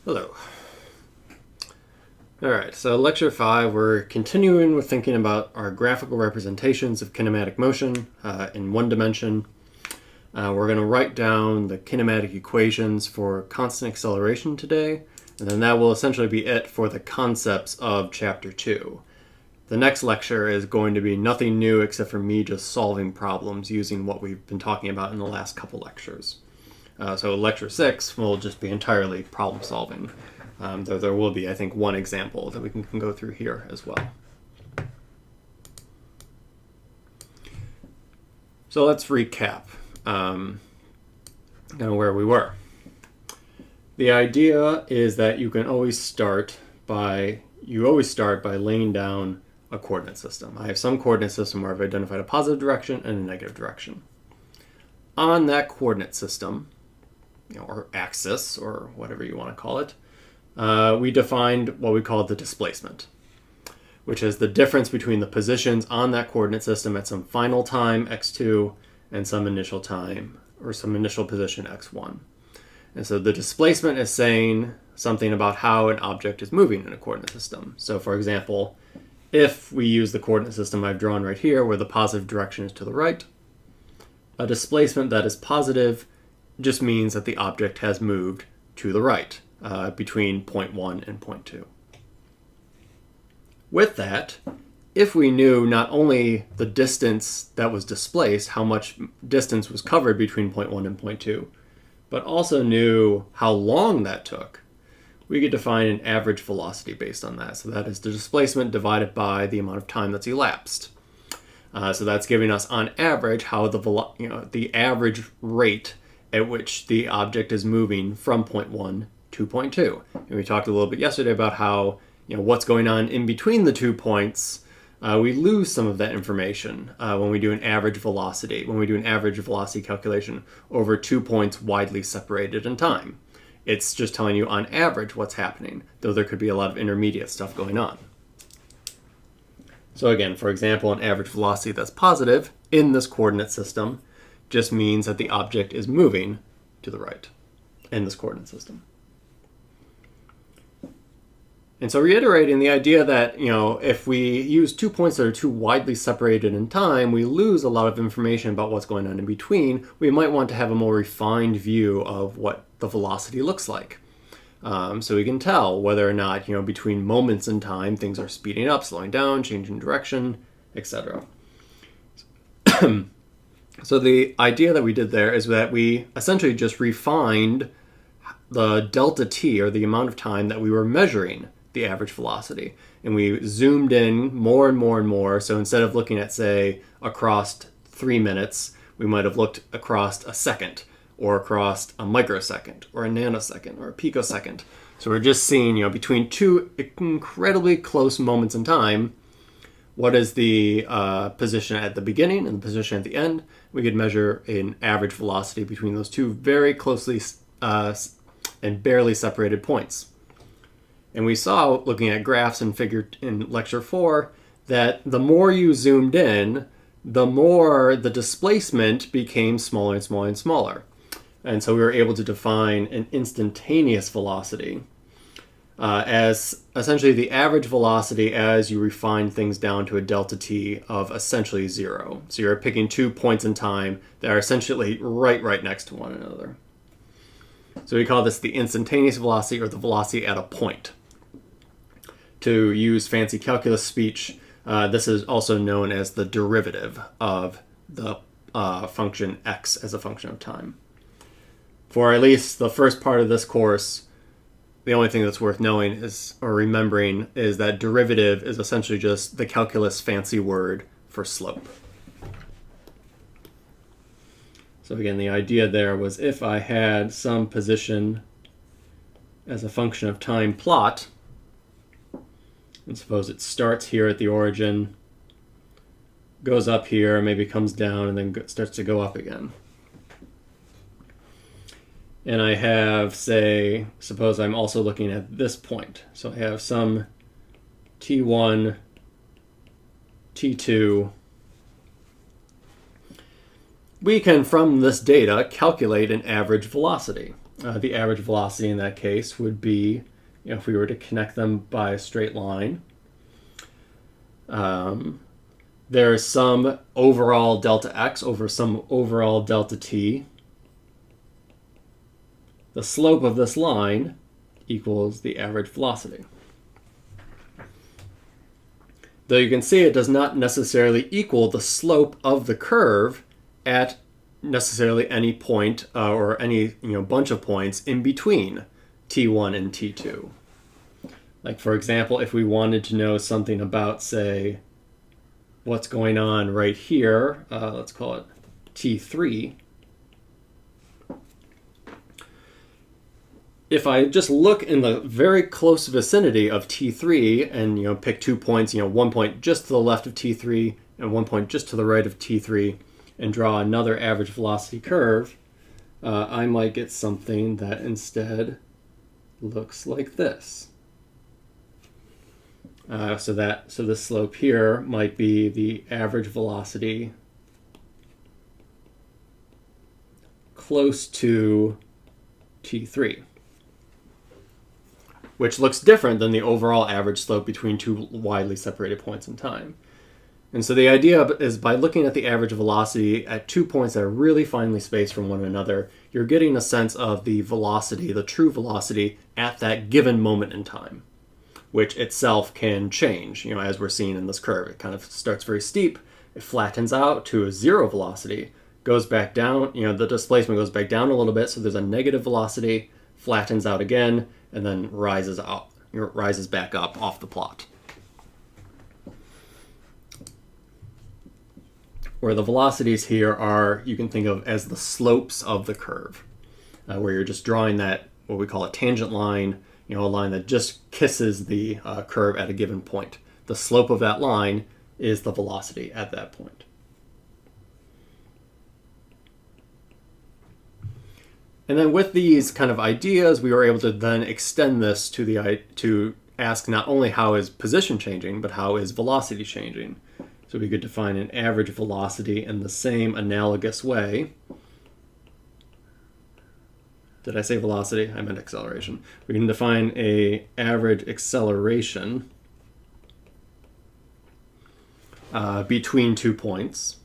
Hello. Alright, so lecture 5, we're continuing with thinking about our graphical representations of kinematic motion in one dimension. We're going to write down the kinematic equations for constant acceleration today, and then that will essentially be it for the concepts of chapter 2. The next lecture is going to be nothing new except for me just solving problems using what we've been talking about in the last couple lectures. So lecture 6 will just be entirely problem solving. Though there will be, I think, one example that we can go through here as well. So let's recap kind of where we were. The idea is that you can always start by laying down a coordinate system. I have some coordinate system where I've identified a positive direction and a negative direction. On that coordinate system, or axis, or whatever you want to call it, we defined what we call the displacement, which is the difference between the positions on that coordinate system at some final time, x2, and some initial time, or some initial position, x1. And so the displacement is saying something about how an object is moving in a coordinate system. So for example, if we use the coordinate system I've drawn right here, where the positive direction is to the right, a displacement that is positive just means that the object has moved to the right. Between point 1 and point 2. With that, if we knew not only the distance that was displaced, how much distance was covered between point 1 and point 2, but also knew how long that took, we could define an average velocity based on that. So that is the displacement divided by the amount of time that's elapsed. So that's giving us, on average, how the average rate at which the object is moving from point 1 to point 2. And we talked a little bit yesterday about how, what's going on in between the 2 points. We lose some of that information when we do an average velocity calculation over 2 points widely separated in time. It's just telling you on average what's happening, though there could be a lot of intermediate stuff going on. So again, for example, an average velocity that's positive in this coordinate system just means that the object is moving to the right in this coordinate system. And so reiterating the idea that, if we use 2 points that are too widely separated in time, we lose a lot of information about what's going on in between. We might want to have a more refined view of what the velocity looks like. So we can tell whether or not, between moments in time, things are speeding up, slowing down, changing direction, etc. So the idea that we did there is that we essentially just refined the delta t, or the amount of time that we were measuring the average velocity. And we zoomed in more and more and more. So instead of looking at, say, across 3 minutes, we might have looked across a second, or across a microsecond, or a nanosecond, or a picosecond. So we're just seeing, between two incredibly close moments in time, what is the position at the beginning and the position at the end. We could measure an average velocity between those two very closely and barely separated points. And we saw, looking at graphs in lecture 4, that the more you zoomed in, the more the displacement became smaller and smaller and smaller. And so we were able to define an instantaneous velocity as essentially the average velocity as you refine things down to a delta t of essentially 0. So you're picking 2 points in time that are essentially right next to one another. So we call this the instantaneous velocity, or the velocity at a point. To use fancy calculus speech, this is also known as the derivative of the function x as a function of time. For at least the first part of this course, the only thing that's worth knowing or remembering is that derivative is essentially just the calculus fancy word for slope. So again, the idea there was, if I had some position as a function of time plot, and suppose it starts here at the origin, goes up here, maybe comes down, and then starts to go up again. And I have, suppose I'm also looking at this point. So I have some t1, t2. We can, from this data, calculate an average velocity. the average velocity in that case would be, if we were to connect them by a straight line, there's some overall delta x over some overall delta t. The slope of this line equals the average velocity. Though you can see it does not necessarily equal the slope of the curve at necessarily any point or any bunch of points in between t1 and t2. Like, for example, if we wanted to know something about, say, what's going on right here, let's call it t3. If I just look in the very close vicinity of t3 and pick 2 points, one point just to the left of t3 and 1 point just to the right of t3, and draw another average velocity curve, I might get something that instead looks like this. So the slope here might be the average velocity close to t3, which looks different than the overall average slope between two widely separated points in time. And so the idea is, by looking at the average velocity at 2 points that are really finely spaced from one another, you're getting a sense of the velocity, the true velocity, at that given moment in time, which itself can change, as we're seeing in this curve. It kind of starts very steep, it flattens out to a zero velocity, goes back down, the displacement goes back down a little bit, so there's a negative velocity, flattens out again, and then rises back up off the plot. Where the velocities here are, you can think of as the slopes of the curve, where you're just drawing that, what we call a tangent line, a line that just kisses the curve at a given point. The slope of that line is the velocity at that point. And then with these kind of ideas, we were able to then extend this to ask not only how is position changing, but how is velocity changing. So we could define an average velocity in the same analogous way. Did I say velocity? I meant acceleration. We can define an average acceleration between 2 points.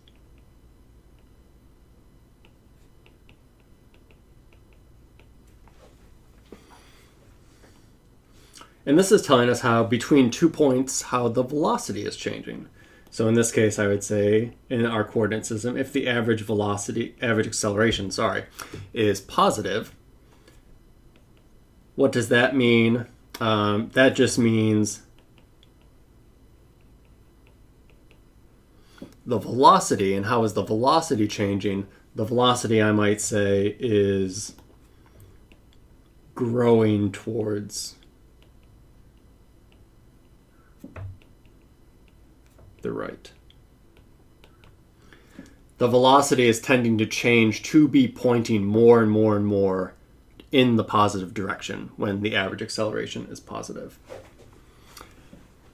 And this is telling us how between 2 points, how the velocity is changing. So in this case, I would say in our coordinate system, if the average acceleration, is positive, what does that mean? That just means the velocity. And how is the velocity changing? The velocity, I might say, is growing towards the right. The velocity is tending to change to be pointing more and more and more in the positive direction when the average acceleration is positive.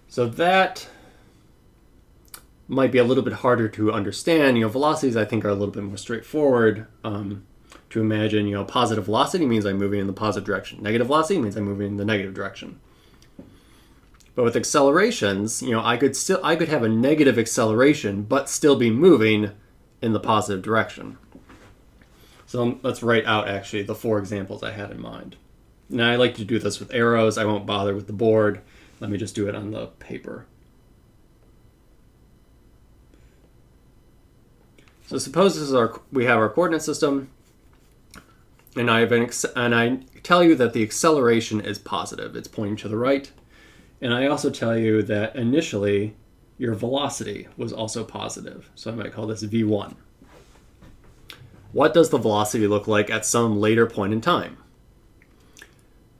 So that might be a little bit harder to understand. Velocities, I think, are a little bit more straightforward to imagine. Positive velocity means I'm moving in the positive direction. Negative velocity means I'm moving in the negative direction. But with accelerations, I could have a negative acceleration but still be moving in the positive direction. So let's write out actually the 4 examples I had in mind. Now I like to do this with arrows. I won't bother with the board. Let me just do it on the paper. So suppose this is we have our coordinate system, and I tell you that the acceleration is positive. It's pointing to the right. And I also tell you that initially your velocity was also positive. So I might call this v1. What does the velocity look like at some later point in time?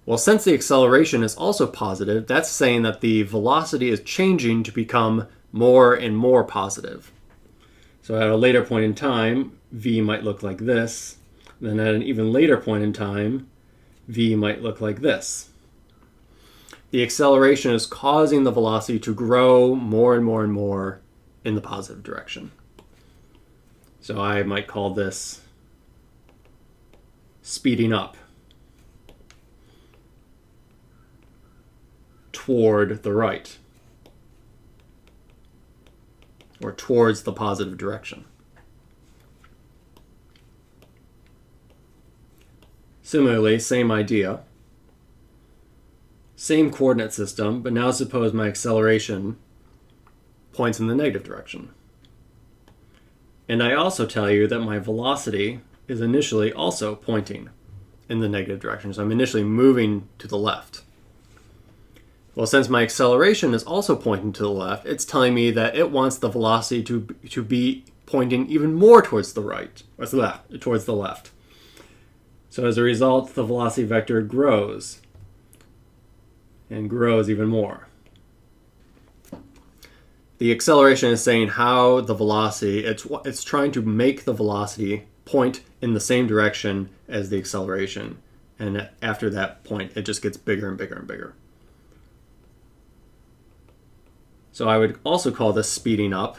Well, since the acceleration is also positive, that's saying that the velocity is changing to become more and more positive. So at a later point in time, v might look like this. Then at an even later point in time, v might look like this. The acceleration is causing the velocity to grow more and more and more in the positive direction. So I might call this speeding up. toward the right, or towards the positive direction. Similarly, same idea, same coordinate system, but now suppose my acceleration points in the negative direction. And I also tell you that my velocity is initially also pointing in the negative direction. So I'm initially moving to the left. Well, since my acceleration is also pointing to the left, it's telling me that it wants the velocity to be pointing even more towards the right, or towards the left. So as a result, the velocity vector grows and grows even more. The acceleration is saying how the velocity, it's trying to make the velocity point in the same direction as the acceleration. And after that point, it just gets bigger and bigger and bigger. So I would also call this speeding up,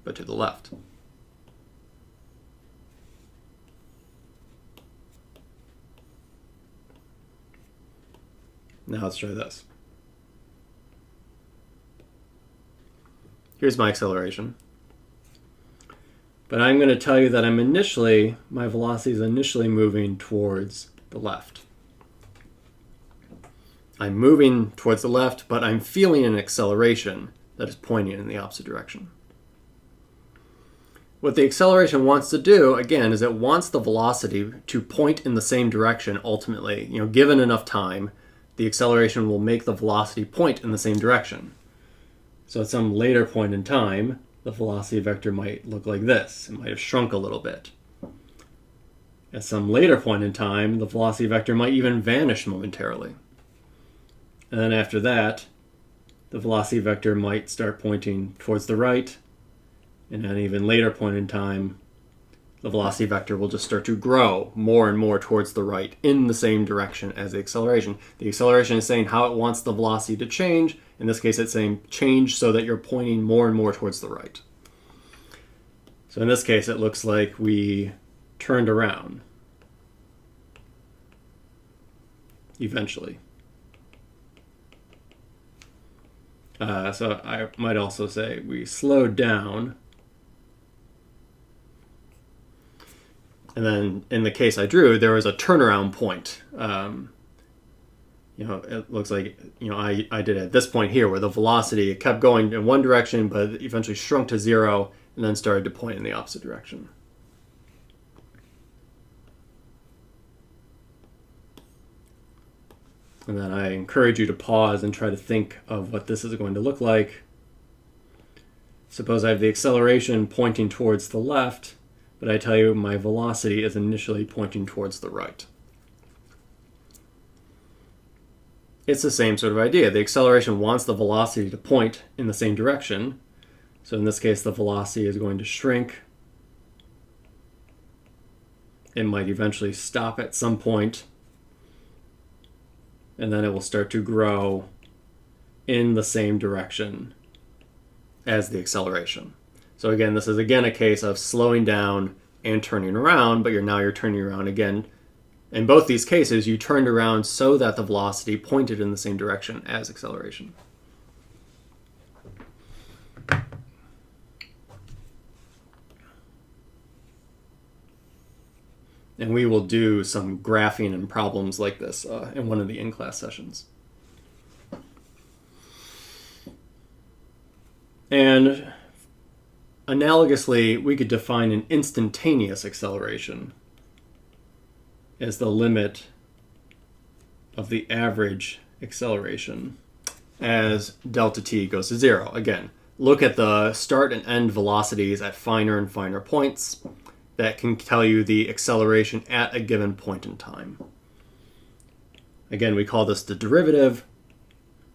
but to the left. Now let's try this. Here's my acceleration. But I'm going to tell you that my velocity is initially moving towards the left. I'm moving towards the left, but I'm feeling an acceleration that is pointing in the opposite direction. What the acceleration wants to do, again, is it wants the velocity to point in the same direction ultimately. Given enough time, the acceleration will make the velocity point in the same direction. So at some later point in time, the velocity vector might look like this. It might have shrunk a little bit. At some later point in time, the velocity vector might even vanish momentarily. And then after that, the velocity vector might start pointing towards the right. And at an even later point in time, the velocity vector will just start to grow more and more towards the right in the same direction as the acceleration. The acceleration is saying how it wants the velocity to change. In this case, it's saying change so that you're pointing more and more towards the right. So in this case, it looks like we turned around eventually. So I might also say we slowed down. And then in the case I drew, there was a turnaround point. It looks like, I did at this point here where the velocity, it kept going in one direction, but it eventually shrunk to 0 and then started to point in the opposite direction. And then I encourage you to pause and try to think of what this is going to look like. Suppose I have the acceleration pointing towards the left, but I tell you my velocity is initially pointing towards the right. It's the same sort of idea. The acceleration wants the velocity to point in the same direction. So in this case, the velocity is going to shrink. It might eventually stop at some point, and then it will start to grow in the same direction as the acceleration. So again, this is again a case of slowing down and turning around, but you're turning around again. In both these cases, you turned around so that the velocity pointed in the same direction as acceleration. And we will do some graphing and problems like this in one of the in-class sessions. And analogously, we could define an instantaneous acceleration as the limit of the average acceleration as delta t goes to 0. Again, look at the start and end velocities at finer and finer points. That can tell you the acceleration at a given point in time. Again, we call this the derivative,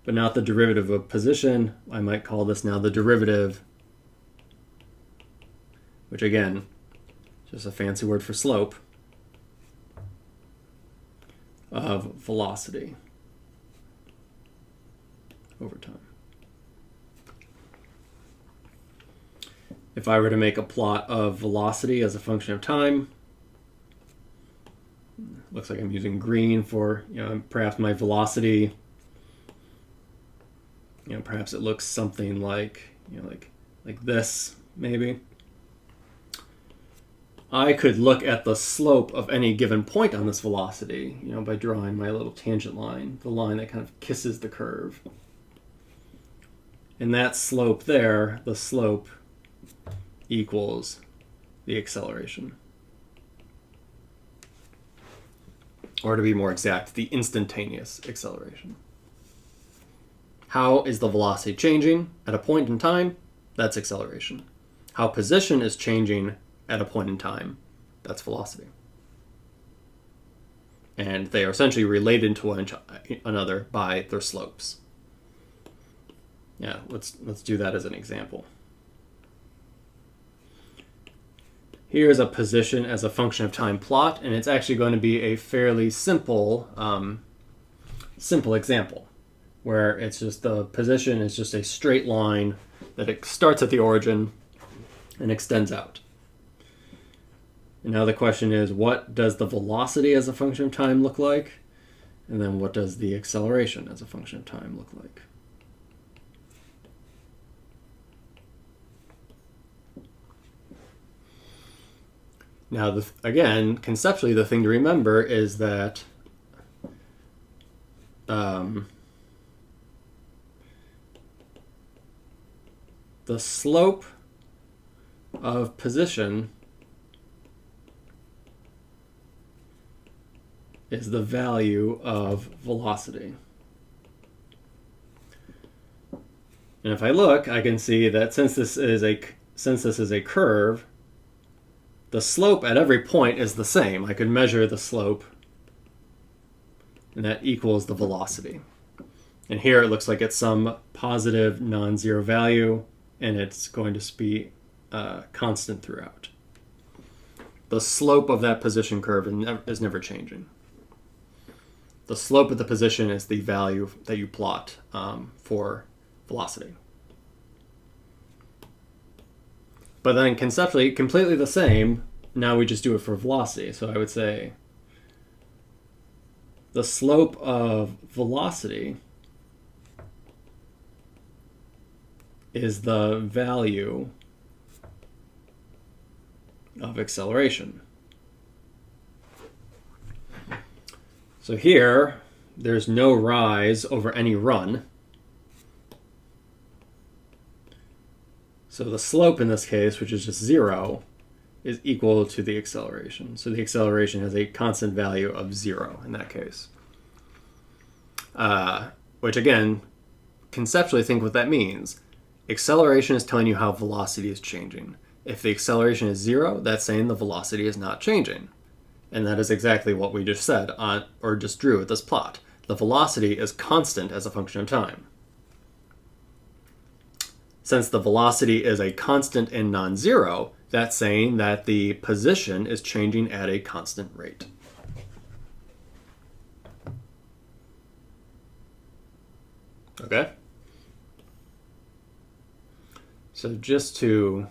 but not the derivative of position. I might call this now the derivative, which again, just a fancy word for slope, of velocity over time. If I were to make a plot of velocity as a function of time, Looks like I'm using green for, perhaps my velocity. Perhaps it looks something like, like this, maybe. I could look at the slope of any given point on this velocity, by drawing my little tangent line, the line that kind of kisses the curve. And that slope there, the slope equals the acceleration. Or to be more exact, the instantaneous acceleration. How is the velocity changing at a point in time? That's acceleration. How position is changing at a point in time, that's velocity. And they are essentially related to one another by their slopes. Yeah, let's do that as an example. Here's a position as a function of time plot, and it's actually going to be a fairly simple example, where it's just the position is just a straight line that it starts at the origin and extends out. And now the question is, what does the velocity as a function of time look like? And then what does the acceleration as a function of time look like? Now, again, conceptually, the thing to remember is that the slope of position is the value of velocity. And if I look, I can see that since this is a curve, the slope at every point is the same. I could measure the slope, and that equals the velocity. And here it looks like it's some positive non-zero value, and it's going to be constant throughout. The slope of that position curve is never changing. The slope of the position is the value that you plot for velocity. But then conceptually, completely the same. Now we just do it for velocity. So I would say the slope of velocity is the value of acceleration. So here, there's no rise over any run. So the slope in this case, which is just 0, is equal to the acceleration. So the acceleration has a constant value of 0 in that case. Which again, conceptually think what that means. Acceleration is telling you how velocity is changing. If the acceleration is 0, that's saying the velocity is not changing. And that is exactly what we just said, or just drew with this plot. The velocity is constant as a function of time. Since the velocity is a constant and non-zero, that's saying that the position is changing at a constant rate. Okay? So just to...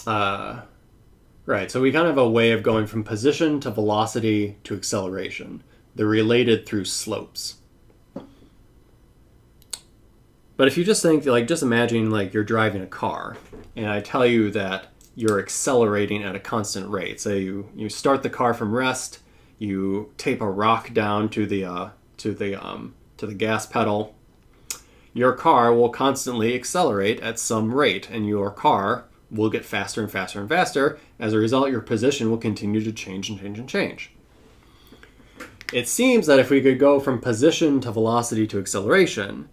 Right, so we kind of have a way of going from position to velocity to acceleration. They're related through slopes. But if you just think, just imagine you're driving a car, and I tell you that you're accelerating at a constant rate. Say you start the car from rest, you tape a rock down to the gas pedal. Your car will constantly accelerate at some rate, and your car will get faster and faster and faster. As a result, your position will continue to change and change and change. It seems that if we could go from position to velocity to acceleration,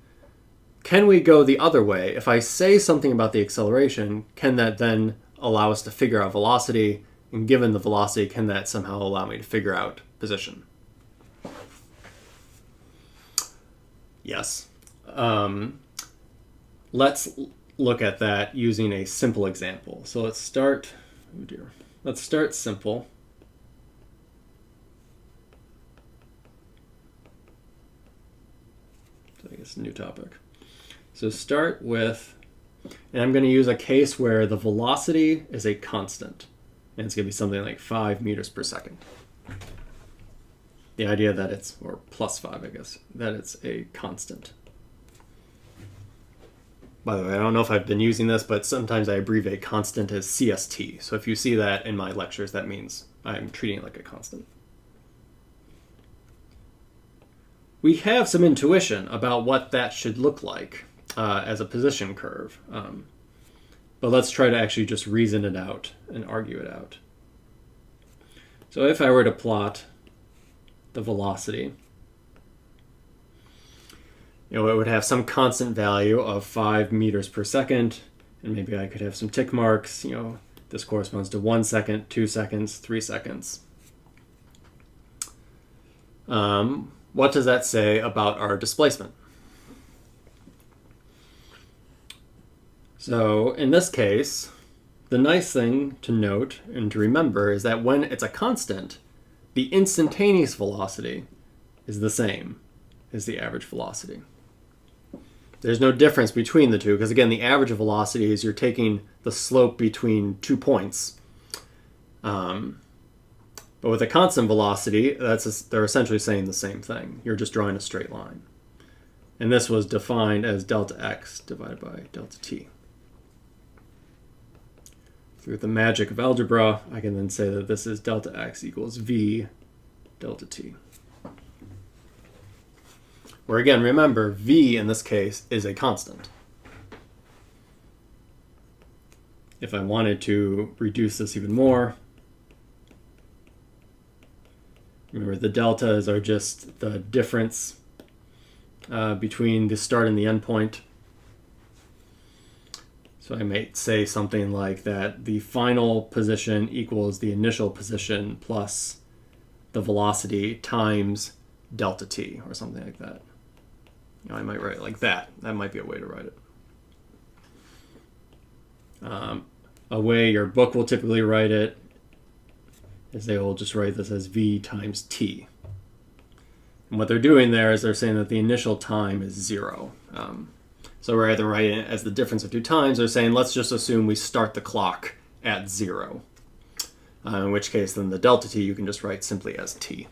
can we go the other way? If I say something about the acceleration, can that then allow us to figure out velocity? And given the velocity, can that somehow allow me to figure out position? Yes. Let's look at that using a simple example. So let's start simple. So I guess new topic. So start with, and I'm going to use a case where the velocity is a constant. And it's going to be something like 5 meters per second. the idea that it's, or plus 5, I guess, that it's a constant. By the way, I don't know if I've been using this, but sometimes I abbreviate constant as CST. So if you see that in my lectures, that means I'm treating it like a constant. We have some intuition about what that should look like as a position curve. But let's try to actually just reason it out and argue it out. So if I were to plot the velocity, it would have some constant value of 5 meters per second, and maybe I could have some tick marks. This corresponds to 1 second, 2 seconds, 3 seconds. What does that say about our displacement? So in this case, the nice thing to note and to remember is that when it's a constant, the instantaneous velocity is the same as the average velocity. There's no difference between the two, because again, the average velocity is you're taking the slope between 2 points. But with a constant velocity, they're essentially saying the same thing. You're just drawing a straight line. And this was defined as delta x divided by delta t. Through the magic of algebra, I can then say that this is delta x equals v delta t. Where again, remember, v in this case is a constant. If I wanted to reduce this even more, remember the deltas are just the difference between the start and the end point. So I might say something like that the final position equals the initial position plus the velocity times delta t, or something like that. I might write it like that. That might be a way to write it. A way your book will typically write it is they will just write this as v times t. And what they're doing there is they're saying that the initial time is 0. So rather than writing it as the difference of 2 times, they're saying let's just assume we start the clock at 0. In which case then the delta t you can just write simply as t.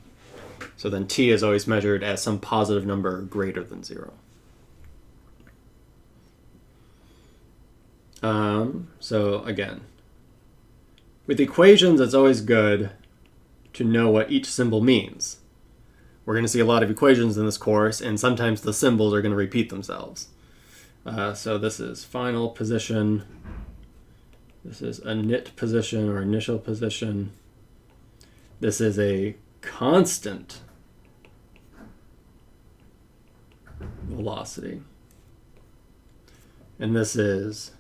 So then t is always measured as some positive number greater than 0. So again, with equations, it's always good to know what each symbol means. We're going to see a lot of equations in this course, and sometimes the symbols are going to repeat themselves. So this is final position. This is init position or initial position. This is a constant velocity. And this is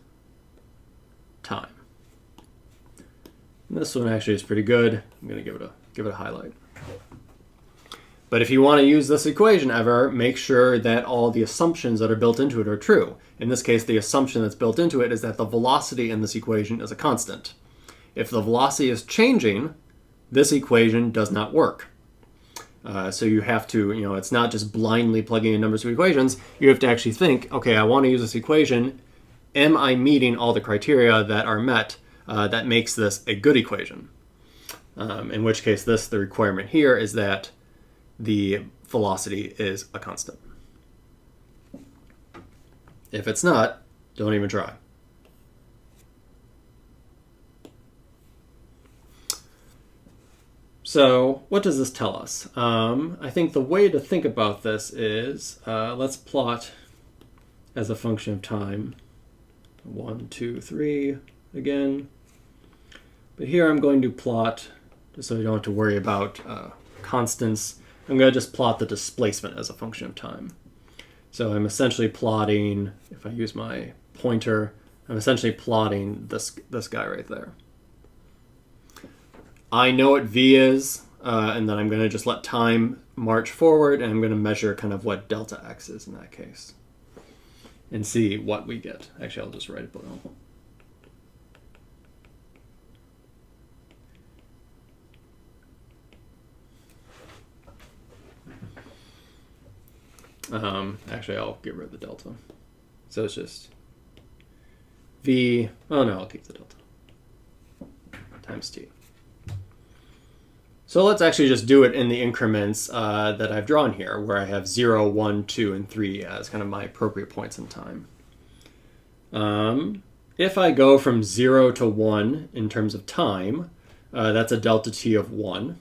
time. And this one actually is pretty good. I'm going to give it a highlight. But if you want to use this equation ever, make sure that all the assumptions that are built into it are true. In this case, the assumption that's built into it is that the velocity in this equation is a constant. If the velocity is changing, this equation does not work. So you have to, it's not just blindly plugging in numbers to equations. You have to actually think, okay, I want to use this equation. Am I meeting all the criteria that are met that makes this a good equation? In which case, the requirement here is that the velocity is a constant. If it's not, don't even try. So what does this tell us? I think the way to think about this is, let's plot as a function of time. 1, 2, 3 again. But here I'm going to plot, just so you don't have to worry about constants, I'm going to just plot the displacement as a function of time. So I'm essentially plotting, if I use my pointer, I'm essentially plotting this guy right there. I know what v is, and then I'm going to just let time march forward, and I'm going to measure kind of what delta x is in that case, and see what we get. Actually, I'll just write it below. Actually, I'll get rid of the delta. So it's just v, oh no, I'll keep the delta, times t. So let's actually just do it in the increments that I've drawn here, where I have 0, 1, 2, and 3 as kind of my appropriate points in time. If I go from 0 to 1 in terms of time, that's a delta t of 1.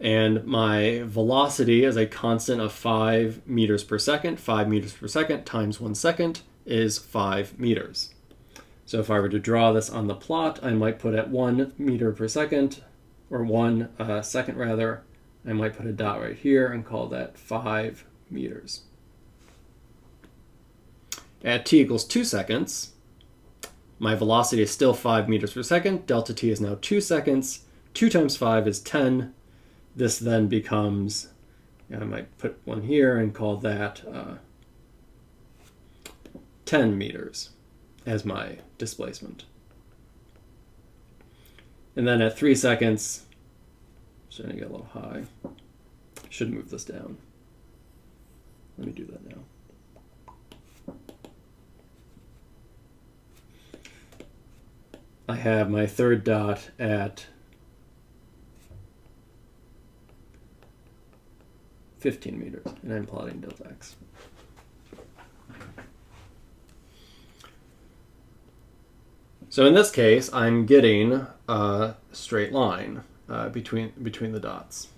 And my velocity is a constant of 5 meters per second. 5 meters per second times 1 second is 5 meters. So if I were to draw this on the plot, I might put at 1 meter per second, or 1 second rather, I might put a dot right here and call that 5 meters. At t equals 2 seconds, my velocity is still 5 meters per second. Delta t is now 2 seconds. 2 times 5 is 10. This then becomes, I might put one here and call that 10 meters as my displacement. And then at 3 seconds, starting to get a little high. I should move this down. Let me do that now. I have my third dot at 15 meters, and I'm plotting delta x. So in this case, I'm getting a straight line between the dots,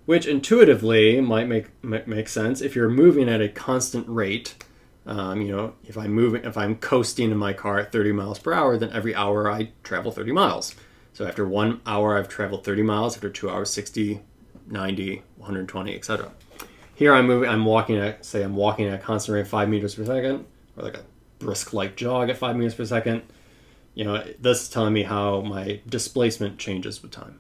which intuitively might make sense if you're moving at a constant rate. If I'm coasting in my car at 30 miles per hour, then every hour I travel 30 miles. So after 1 hour, I've traveled 30 miles. After 2 hours, 60, 90, 120, etc. Here I'm walking at a constant rate of 5 meters per second, or like a brisk light jog at 5 meters per second. This is telling me how my displacement changes with time.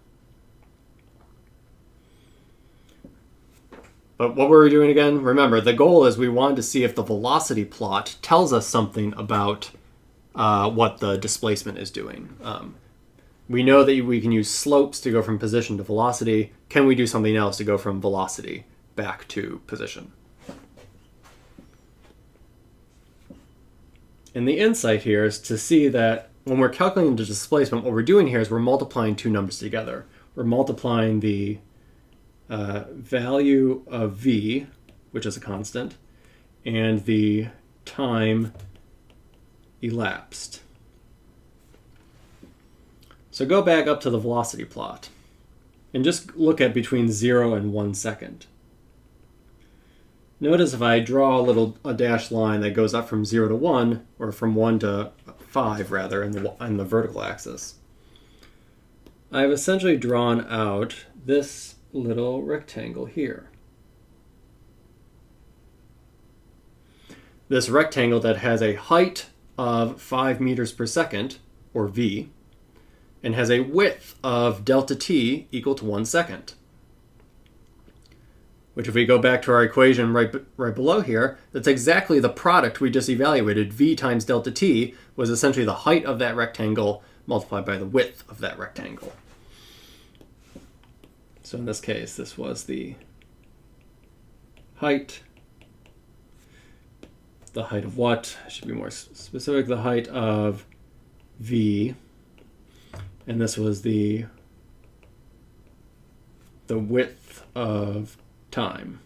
But what were we doing again? Remember, the goal is we wanted to see if the velocity plot tells us something about what the displacement is doing. We know that we can use slopes to go from position to velocity. Can we do something else to go from velocity back to position? And the insight here is to see that when we're calculating the displacement, what we're doing here is we're multiplying two numbers together. We're multiplying the value of v, which is a constant, and the time elapsed. So go back up to the velocity plot and just look at between 0 and 1 second. Notice if I draw a dashed line that goes up from 0 to 1, or from 1 to 5 rather, in the vertical axis, I've essentially drawn out this little rectangle here. This rectangle that has a height of 5 meters per second, or v, and has a width of delta t equal to 1 second. Which, if we go back to our equation right below here, that's exactly the product we just evaluated. V times delta t was essentially the height of that rectangle multiplied by the width of that rectangle. So in this case, this was the height. The height of what? I should be more specific. The height of v. And this was the width of time.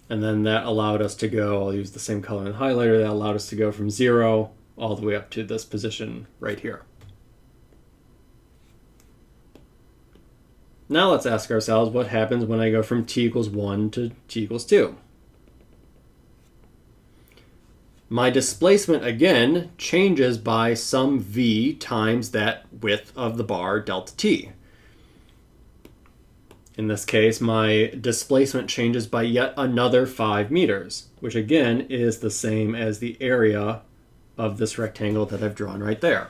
And then that allowed us to go, I'll use the same color in the highlighter, that allowed us to go from 0 all the way up to this position right here. Now let's ask ourselves what happens when I go from t equals 1 to t equals 2. My displacement, again, changes by some v times that width of the bar, delta t. In this case, my displacement changes by yet another 5 meters, which again is the same as the area of this rectangle that I've drawn right there.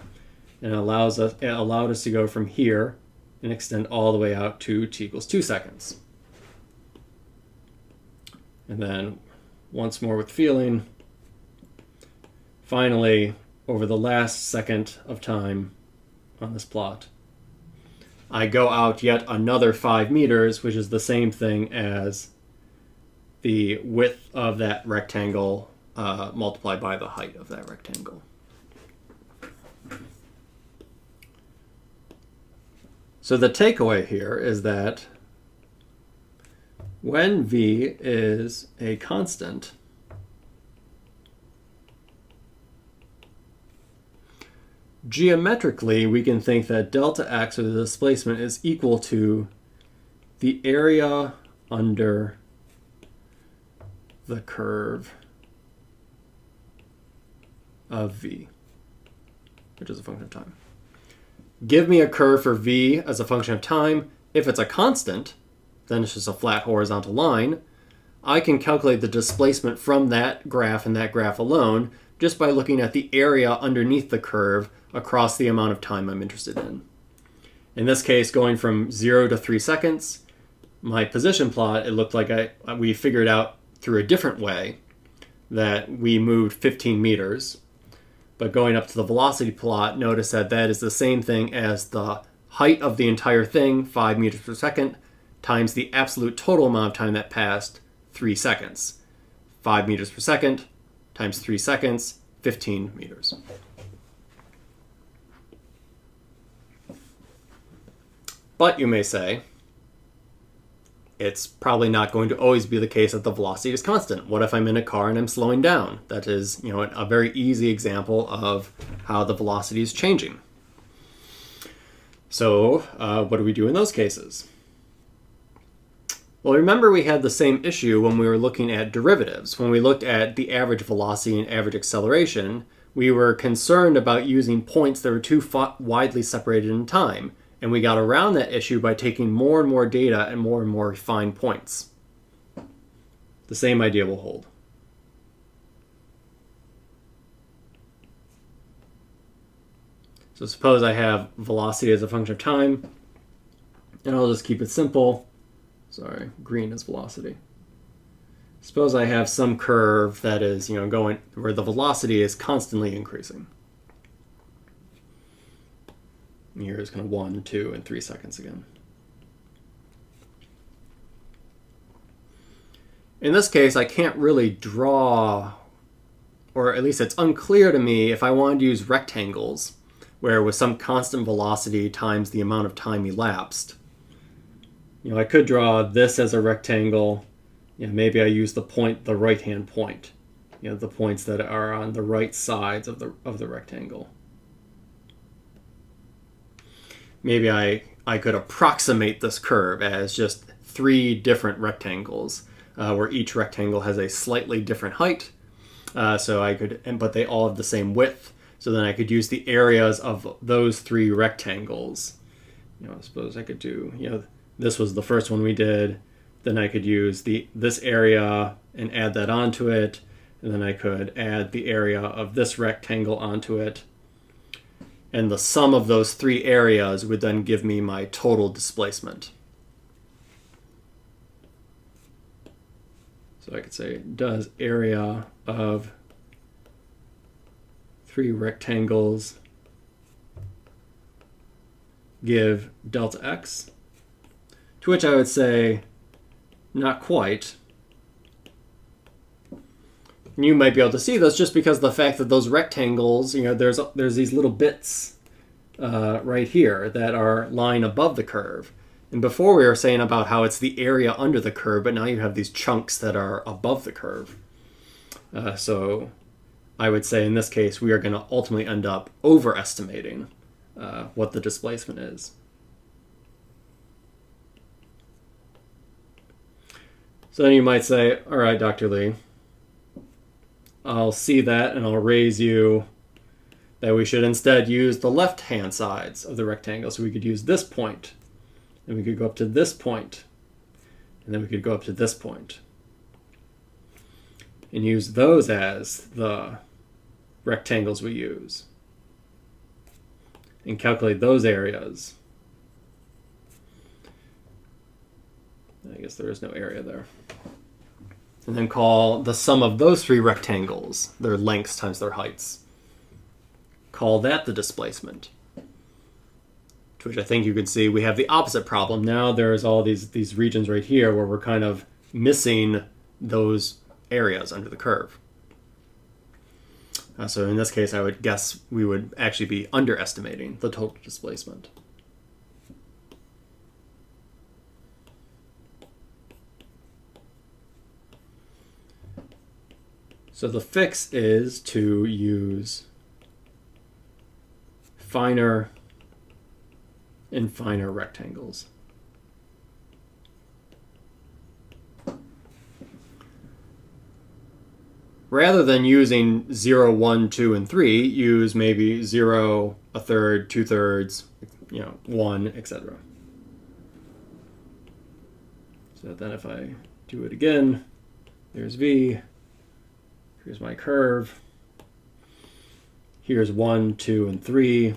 And it allowed us to go from here and extend all the way out to t equals 2 seconds. And then once more with feeling, finally, over the last second of time on this plot, I go out yet another 5 meters, which is the same thing as the width of that rectangle multiplied by the height of that rectangle. So the takeaway here is that when v is a constant, geometrically we can think that delta x, or the displacement, is equal to the area under the curve of v, which is a function of time. Give me a curve for v as a function of time. If it's a constant, then it's just a flat horizontal line. I can calculate the displacement from that graph and that graph alone just by looking at the area underneath the curve across the amount of time I'm interested in. In this case, going from 0 to 3 seconds, my position plot, it looked like we figured out through a different way that we moved 15 meters. But going up to the velocity plot, notice that that is the same thing as the height of the entire thing, 5 meters per second, times the absolute total amount of time that passed, 3 seconds. 5 meters per second times 3 seconds, 15 meters. But you may say, it's probably not going to always be the case that the velocity is constant. What if I'm in a car and I'm slowing down? That is, a very easy example of how the velocity is changing. So what do we do in those cases? Well, remember we had the same issue when we were looking at derivatives. When we looked at the average velocity and average acceleration, we were concerned about using points that were too widely separated in time. And we got around that issue by taking more and more data and more refined points. The same idea will hold. So suppose I have velocity as a function of time, and I'll just keep it simple. Sorry, green is velocity. Suppose I have some curve that is, going where the velocity is constantly increasing. Here is kind of 1, 2, and 3 seconds again. In this case, I can't really draw, or at least it's unclear to me if I wanted to use rectangles, where with some constant velocity times the amount of time elapsed. I could draw this as a rectangle. Maybe I use the right-hand point. The points that are on the right sides of the rectangle. Maybe I could approximate this curve as just 3 different rectangles, where each rectangle has a slightly different height. But they all have the same width. So then I could use the areas of those 3 rectangles. I suppose I could do, this was the first one we did. Then I could use this area and add that onto it. And then I could add the area of this rectangle onto it. And the sum of those 3 areas would then give me my total displacement. So I could say, does area of 3 rectangles give delta x? To which I would say, not quite. And you might be able to see those just because of the fact that those rectangles, there's these little bits right here that are lying above the curve. And before we were saying about how it's the area under the curve, but now you have these chunks that are above the curve. So I would say in this case, we are going to ultimately end up overestimating what the displacement is. So then you might say, all right, Dr. Lee, I'll see that and I'll raise you that we should instead use the left-hand sides of the rectangle. So we could use this point, and we could go up to this point, and then we could go up to this point, and use those as the rectangles we use, and calculate those areas. I guess there is no area there. And then call the sum of those 3 rectangles, their lengths times their heights. Call that the displacement. To which I think you can see we have the opposite problem. Now there's all these regions right here where we're kind of missing those areas under the curve. So in this case, I would guess we would actually be underestimating the total displacement. So the fix is to use finer and finer rectangles. Rather than using 0, 1, 2, and 3, use maybe 0, a third, 2/3, 1, etc. So then if I do it again, there's V, here's my curve, here's 1, 2, and 3,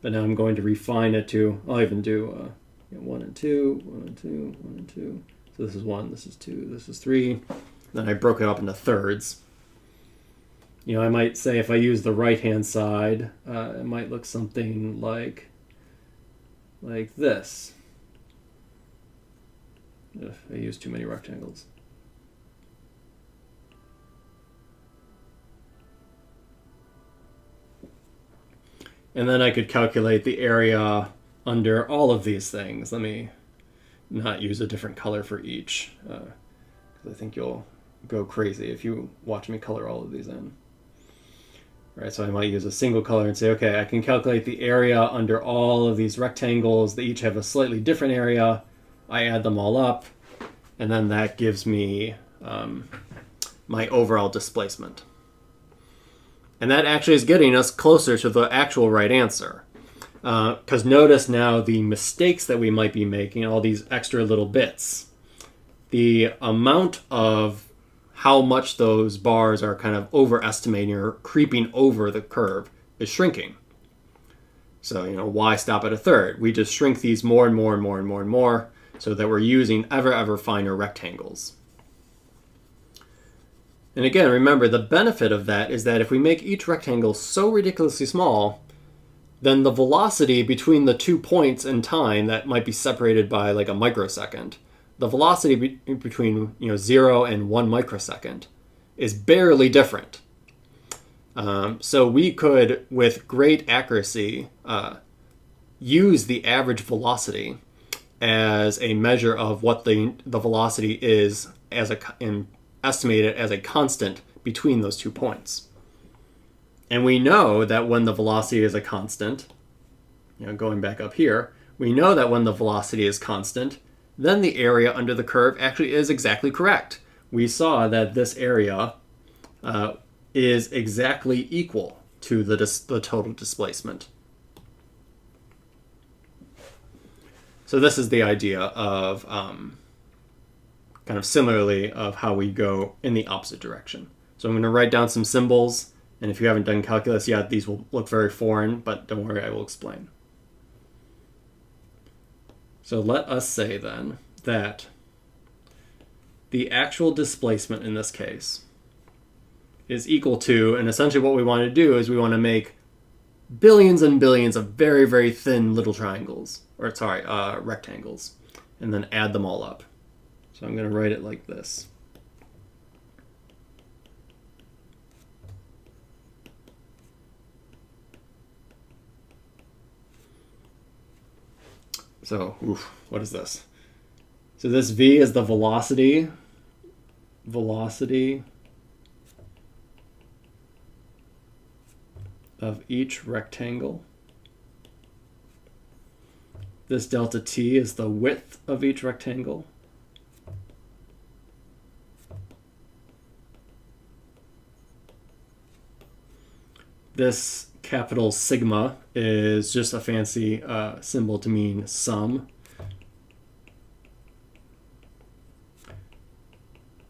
but now I'm going to refine it to, I'll even do 1 and 2, 1 and 2, 1 and 2. So this is 1, this is 2, this is 3. Then I broke it up into thirds. I might say if I use the right-hand side, it might look something like this. If I use too many rectangles. And then I could calculate the area under all of these things. Let me not use a different color for each, because I think you'll go crazy if you watch me color all of these in. Right, so I might use a single color and say, okay, I can calculate the area under all of these rectangles. They each have a slightly different area. I add them all up, and then that gives me my overall displacement. And that actually is getting us closer to the actual right answer. Because notice now the mistakes that we might be making, all these extra little bits. The amount of how much those bars are kind of overestimating or creeping over the curve is shrinking. So, why stop at a third? We just shrink these more and more and more and more and more so that we're using ever finer rectangles. And again, remember, the benefit of that is that if we make each rectangle so ridiculously small, then the velocity between the 2 points in time that might be separated by like a microsecond, the velocity between 0 and 1 microsecond is barely different. So we could, with great accuracy, use the average velocity as a measure of what the velocity is and estimate it as a constant between those 2 points. And we know that when the velocity is a constant, going back up here, we know that when the velocity is constant, then the area under the curve actually is exactly correct. We saw that this area is exactly equal to the total displacement. So this is the idea of kind of similarly of how we go in the opposite direction. So I'm going to write down some symbols, and if you haven't done calculus yet, these will look very foreign, but don't worry, I will explain. So let us say then that the actual displacement in this case is equal to, and essentially what we want to do is we want to make billions and billions of very thin little triangles, or sorry, rectangles, and then add them all up. So I'm going to write it like this. So, what is this? So this V is the velocity of each rectangle. This delta T is the width of each rectangle. This capital sigma is just a fancy symbol to mean sum,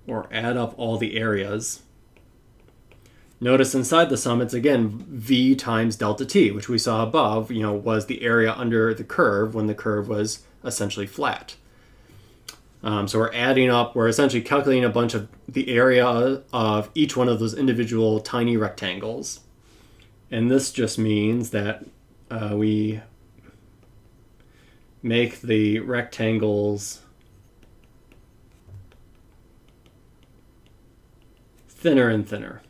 or add up all the areas. Notice inside the sum, it's again V times delta T, which we saw above, was the area under the curve when the curve was essentially flat. So we're adding up, we're essentially calculating a bunch of the area of each one of those individual tiny rectangles. And this just means that we make the rectangles thinner and thinner.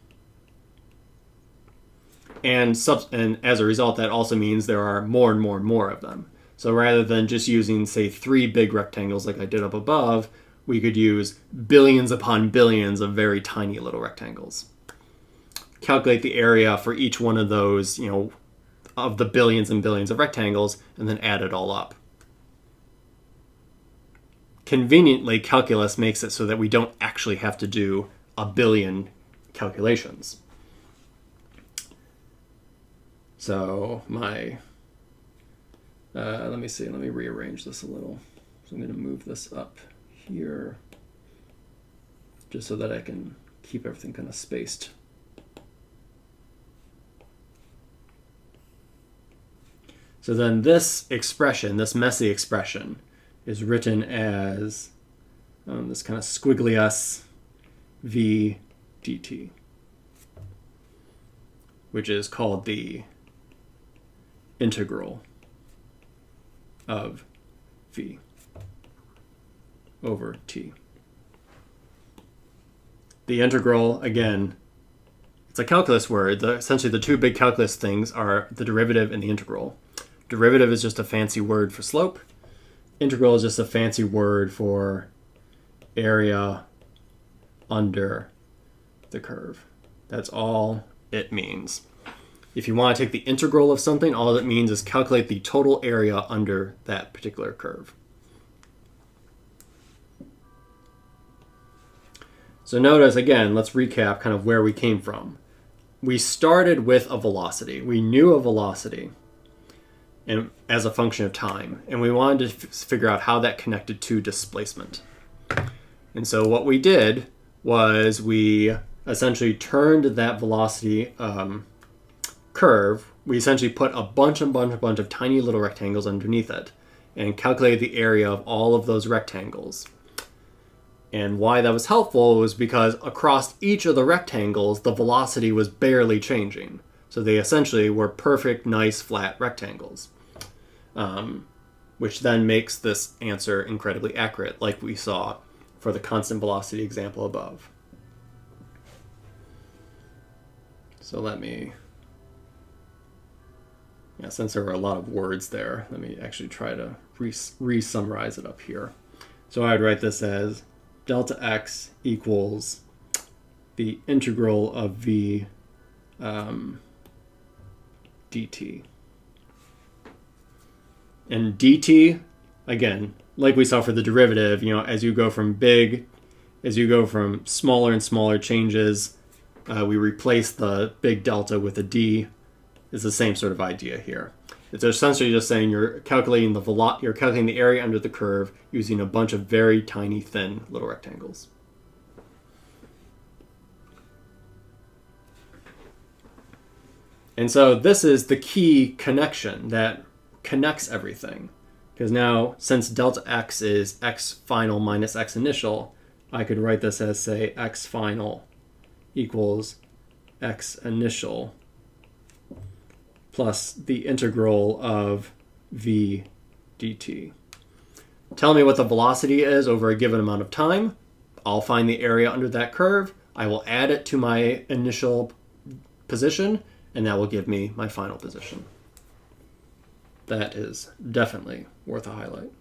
And as a result, that also means there are more and more and more of them. So rather than just using, say, 3 big rectangles like I did up above, we could use billions upon billions of very tiny little rectangles. calculate the area for each one of those, you know, of the billions and billions of rectangles, and then add it all up. Conveniently, calculus makes it so that we don't actually have to do a billion calculations. So my, let me see, let me rearrange this a little. So I'm going to move this up here just so that I can keep everything kind of spaced. So then this expression, this messy expression, is written as this kind of squiggly s v dt, which is called the integral of v over t. The integral, again, it's a calculus word. Essentially, the two big calculus things are the derivative and the integral. Derivative is just a fancy word for slope. Integral is just a fancy word for area under the curve. That's all it means. If you want to take the integral of something, all it means is calculate the total area under that particular curve. So notice, again, let's recap kind of where we came from. We started with a velocity. We knew a velocity and as a function of time, and we wanted to figure out how that connected to displacement. And so what we did was we essentially turned that velocity curve. We essentially put a bunch of tiny little rectangles underneath it and calculated the area of all of those rectangles. And why that was helpful was because across each of the rectangles, the velocity was barely changing. So they essentially were perfect, nice, flat rectangles, which then makes this answer incredibly accurate, like we saw for the constant velocity example above. So let me, since there were a lot of words there, let me actually try to re-summarize it up here. So I would write this as delta x equals the integral of v dt. And dt, again, like we saw for the derivative, as you go from smaller and smaller changes, we replace the big delta with a d. It's the same sort of idea here. It's essentially just saying you're calculating the area under the curve using a bunch of very tiny, thin little rectangles. And so this is the key connection that connects everything. Because now, since delta x is x final minus x initial, I could write this as, say, x final equals x initial plus the integral of v dt. Tell me what the velocity is over a given amount of time. I'll find the area under that curve. I will add it to my initial position, and that will give me my final position. That is definitely worth a highlight.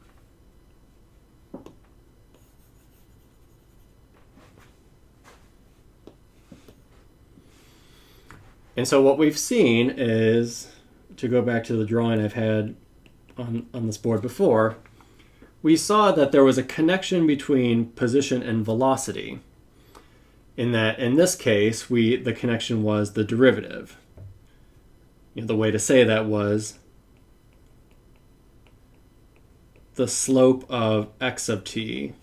And so what we've seen is, to go back to the drawing I've had on this board before, we saw that there was a connection between position and velocity. In that, in this case, the connection was the derivative. The way to say that was the slope of x of t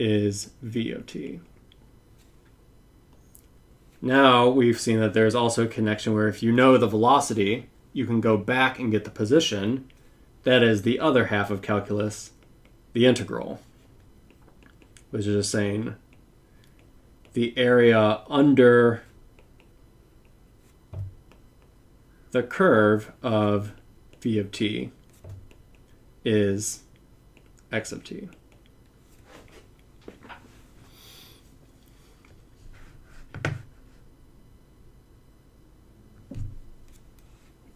is v of t. Now we've seen that there's also a connection where if you know the velocity, you can go back and get the position. That is the other half of calculus, the integral, which is just saying the area under the curve of v of t is x of t.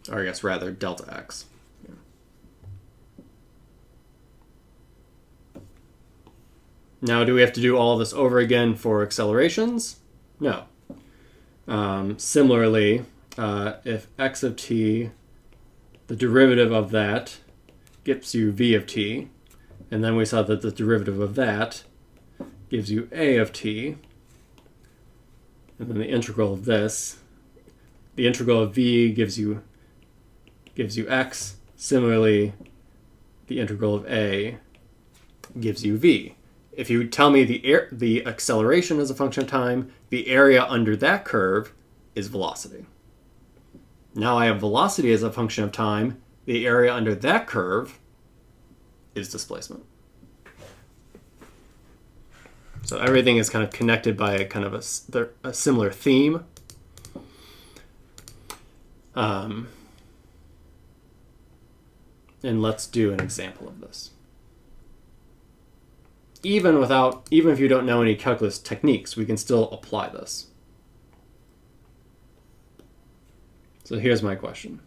Or I guess rather delta x. Yeah. Now, do we have to do all this over again for accelerations? No. Similarly, if x of t, the derivative of that gives you v of t, and then we saw that the derivative of that gives you a of t, and then the integral of this, the integral of v gives you x. Similarly, the integral of a gives you v. If you tell me the acceleration is a function of time, the area under that curve is velocity. Now I have velocity as a function of time. The area under that curve is displacement. So everything is kind of connected by a kind of a similar theme. And let's do an example of this. Even if you don't know any calculus techniques, we can still apply this. So here's my question.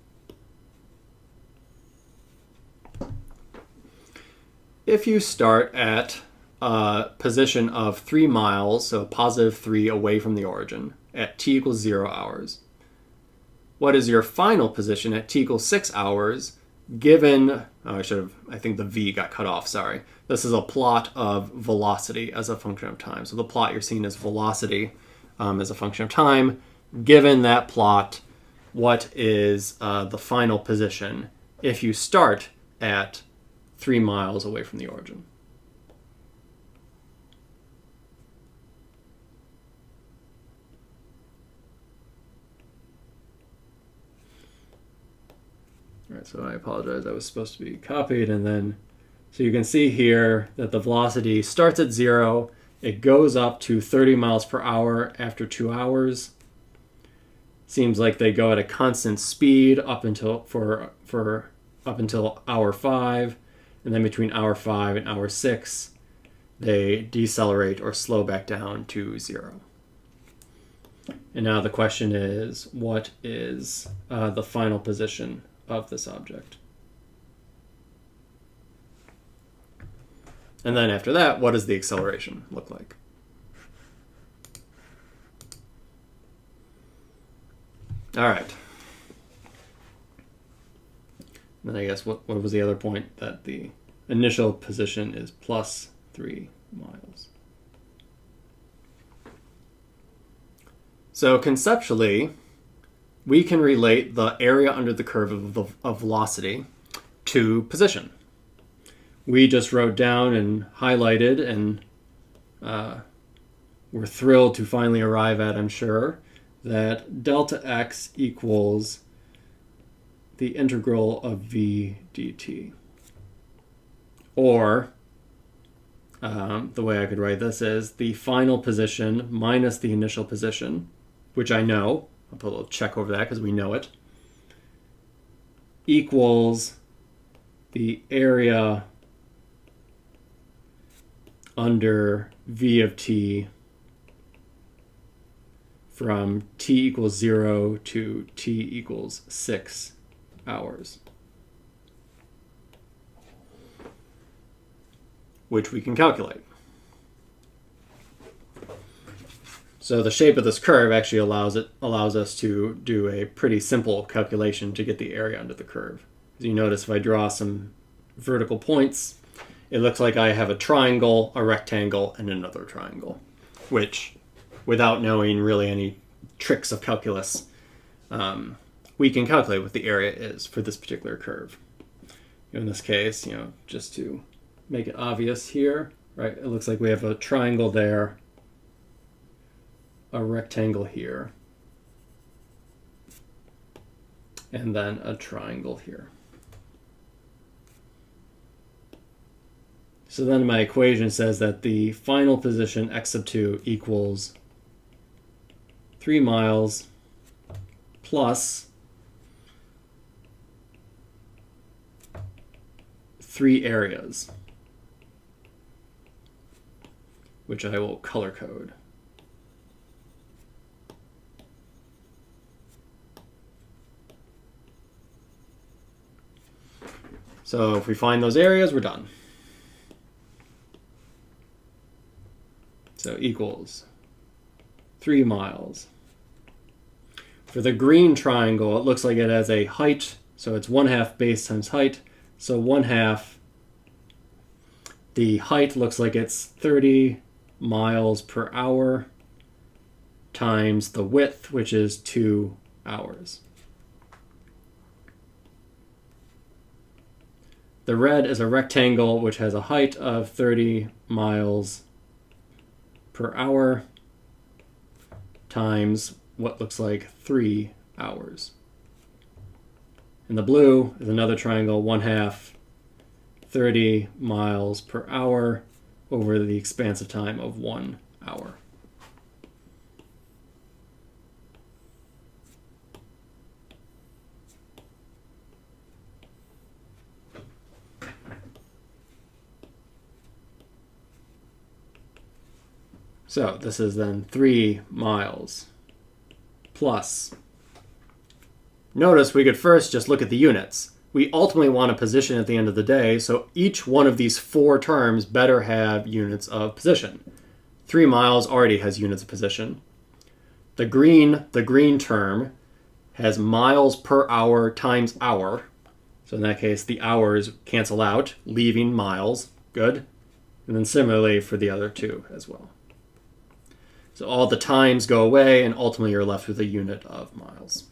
If you start at a position of 3 miles, so positive 3 away from the origin, at t equals 0 hours, what is your final position at t equals 6 hours given, I think the v got cut off, sorry. This is a plot of velocity as a function of time. So the plot you're seeing is velocity as a function of time. Given that plot, what is the final position if you start at 3 miles away from the origin? All right, so I apologize. I was supposed to be copied, and then, so you can see here that the velocity starts at 0. It goes up to 30 miles per hour after 2 hours. Seems like they go at a constant speed up until hour 5, and then between hour 5 and hour 6, they decelerate or slow back down to 0. And now the question is, what is the final position of this object? And then after that, what does the acceleration look like? All right. Then I guess what was the other point? That the initial position is plus 3 miles. So conceptually, we can relate the area under the curve of velocity to position. We just wrote down and highlighted, and we're thrilled to finally arrive at, I'm sure, that delta x equals the integral of v dt. Or, the way I could write this is the final position minus the initial position, which I know. I'll put a little check over that because we know it, equals the area under v of t from t equals 0 to t equals 6 hours, which we can calculate. So the shape of this curve actually allows us to do a pretty simple calculation to get the area under the curve. As you notice, if I draw some vertical points, it looks like I have a triangle, a rectangle, and another triangle, which, without knowing really any tricks of calculus, we can calculate what the area is for this particular curve. In this case, just to make it obvious here, right? It looks like we have a triangle there, a rectangle here, and then a triangle here. So then my equation says that the final position x sub 2 equals 3 miles plus 3 areas, which I will color code. So if we find those areas, we're done. So equals 3 miles For the green triangle, it looks like it has a height, so it's 1/2 base times height. So 1/2, the height looks like it's 30 miles per hour times the width, which is 2 hours. The red is a rectangle which has a height of 30 miles per hour times what looks like 3 hours. And the blue is another triangle, 1/2, 30 miles per hour over the expansive time of 1 hour. So this is then 3 miles plus. Notice we could first just look at the units. We ultimately want a position at the end of the day, so each one of these 4 terms better have units of position. 3 miles already has units of position. The green term has miles per hour times hour. So in that case, the hours cancel out, leaving miles. Good. And then similarly for the other 2 as well. So all the times go away, and ultimately you're left with a unit of miles.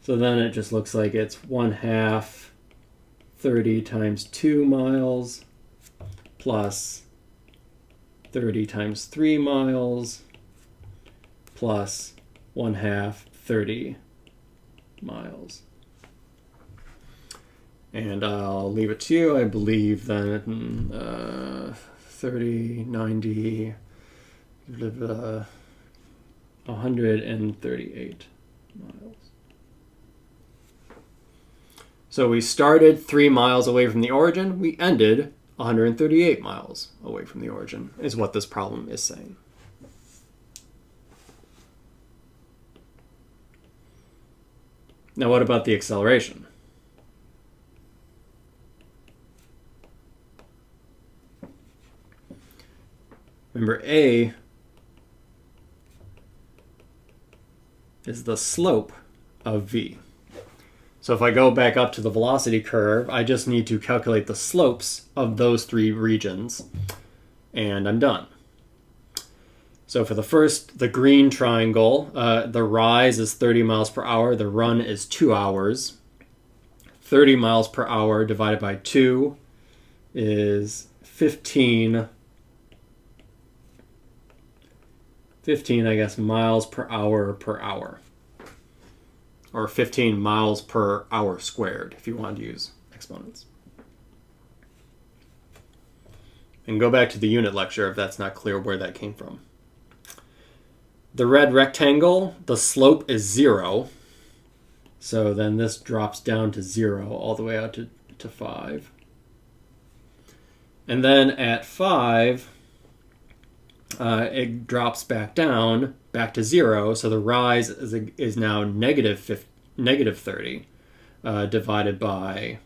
So then it just looks like it's 1/2 30 times 2 miles plus 30 times 3 miles plus 1/2 30 miles. And I'll leave it to you. I believe then 30, 90... 138 miles. So we started 3 miles away from the origin. We ended 138 miles away from the origin, is what this problem is saying. Now what about the acceleration? Remember, A is the slope of v. So if I go back up to the velocity curve, I just need to calculate the slopes of those 3 regions, and I'm done. So for the first, the green triangle, the rise is 30 miles per hour, the run is 2 hours. 30 miles per hour divided by 2 is 15, I guess, miles per hour, or 15 miles per hour squared if you want to use exponents. And go back to the unit lecture if that's not clear where that came from. The red rectangle, the slope is 0. So then this drops down to 0 all the way out to 5. And then at 5, it drops back down, back to 0. So the rise is now negative 30 divided by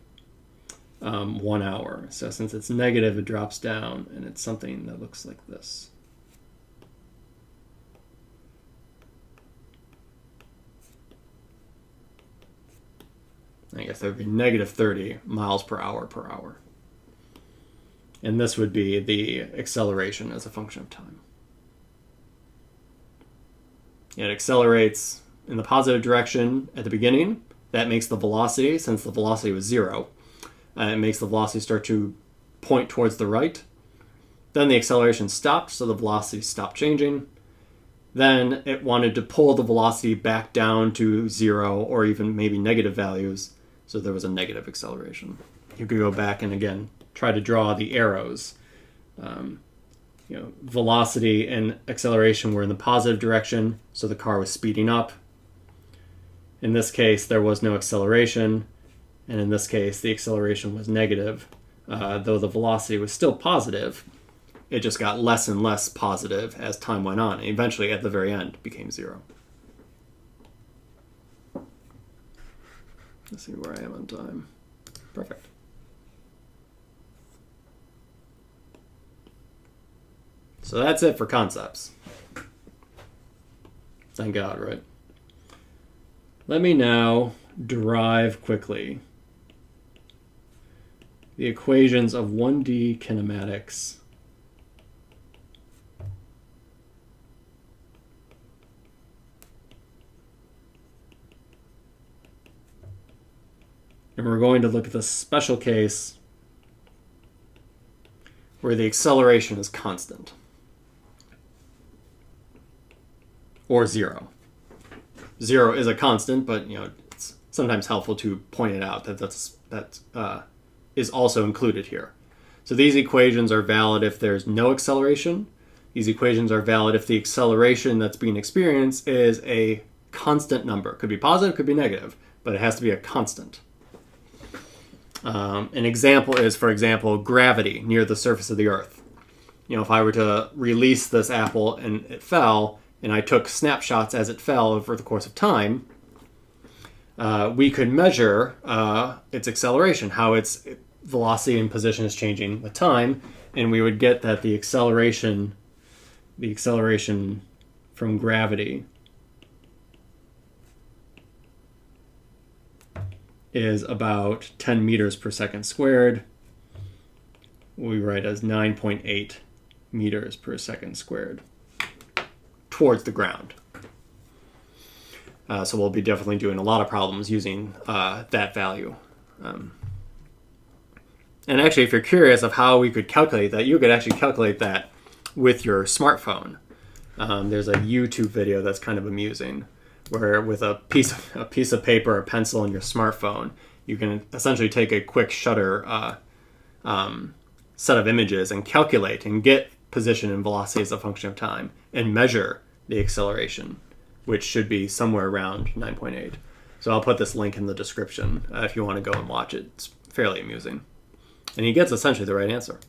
1 hour. So since it's negative, it drops down, and it's something that looks like this. I guess that would be negative 30 miles per hour. And this would be the acceleration as a function of time. It accelerates in the positive direction at the beginning. That makes the velocity, since the velocity was 0, it makes the velocity start to point towards the right. Then the acceleration stopped, so the velocity stopped changing. Then it wanted to pull the velocity back down to 0 or even maybe negative values, so there was a negative acceleration. You could go back and again try to draw the arrows. Velocity and acceleration were in the positive direction, so the car was speeding up. In this case, there was no acceleration, and in this case, the acceleration was negative. Though the velocity was still positive, it just got less and less positive as time went on, and eventually, at the very end, became 0. Let's see where I am on time. Perfect. So that's it for concepts. Thank God, right? Let me now derive quickly the equations of 1D kinematics and we're going to look at the special case where the acceleration is constant or zero. Zero is a constant, but it's sometimes helpful to point it out that that is also included here. So these equations are valid if there's no acceleration. These equations are valid if the acceleration that's being experienced is a constant number. It could be positive, could be negative, but it has to be a constant. An example is, for example, gravity near the surface of the Earth. If I were to release this apple and it fell, and I took snapshots as it fell over the course of time, we could measure its acceleration, how its velocity and position is changing with time, and we would get that the acceleration from gravity is about 10 meters per second squared. We write as 9.8 meters per second squared towards the ground. So we'll be definitely doing a lot of problems using that value. And actually, if you're curious of how we could calculate that, you could actually calculate that with your smartphone. There's a YouTube video that's kind of amusing, where with a piece of paper or a pencil in your smartphone, you can essentially take a quick shutter set of images and calculate and get position and velocity as a function of time and measure the acceleration, which should be somewhere around 9.8. So I'll put this link in the description if you want to go and watch it. It's fairly amusing. And he gets essentially the right answer.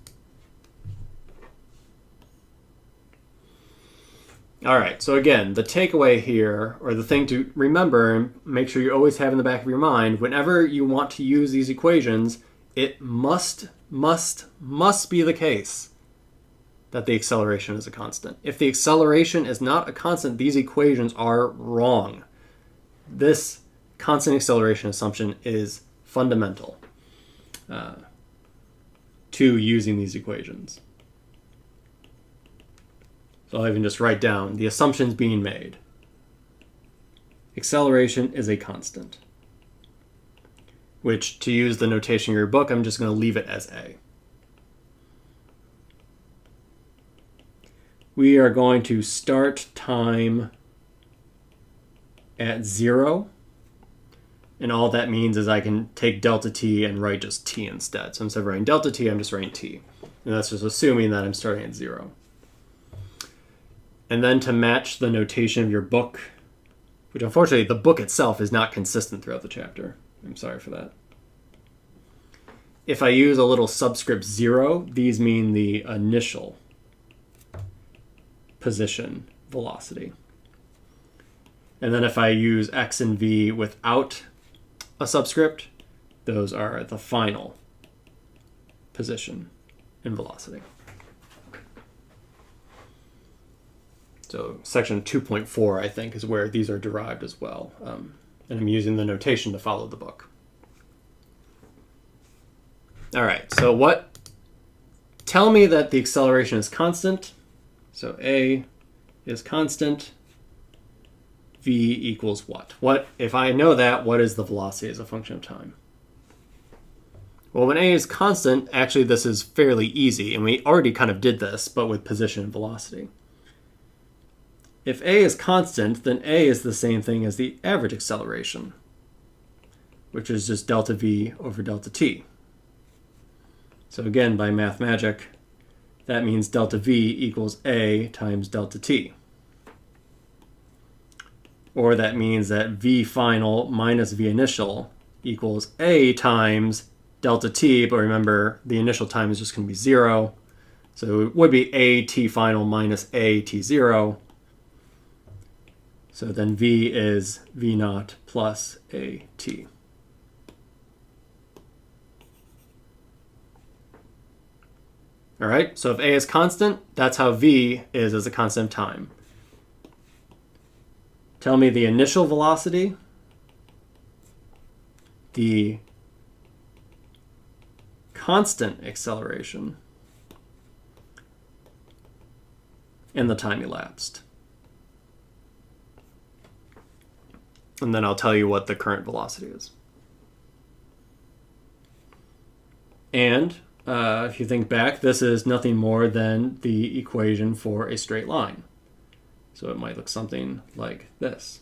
All right, so again, the takeaway here, or the thing to remember and make sure you always have in the back of your mind, whenever you want to use these equations, it must be the case that the acceleration is a constant. If the acceleration is not a constant, these equations are wrong. This constant acceleration assumption is fundamental to using these equations. So I'll even just write down the assumptions being made. Acceleration is a constant, which, to use the notation in your book, I'm just going to leave it as A. We are going to start time at 0. And all that means is I can take delta t and write just t instead. So instead of writing delta t, I'm just writing t. And that's just assuming that I'm starting at 0. And then to match the notation of your book, which unfortunately the book itself is not consistent throughout the chapter. I'm sorry for that. If I use a little subscript 0, these mean the initial position velocity. And then if I use x and v without a subscript, those are the final position and velocity. So section 2.4, I think, is where these are derived as well. And I'm using the notation to follow the book. All right, so tell me that the acceleration is constant. So A is constant. V equals what? If I know that, what is the velocity as a function of time? Well, when A is constant, actually this is fairly easy, and we already kind of did this, but with position and velocity. If A is constant, then A is the same thing as the average acceleration, which is just delta V over delta T. So again, by math magic, that means delta V equals A times delta T. Or that means that V final minus V initial equals A times delta T, but remember the initial time is just going to be 0. So it would be A T final minus A T 0. So then V is V naught plus A T. All right, so if A is constant, that's how V is as a constant of time. Tell me the initial velocity, the constant acceleration and the time elapsed. And then I'll tell you what the current velocity is. And if you think back, this is nothing more than the equation for a straight line. So it might look something like this.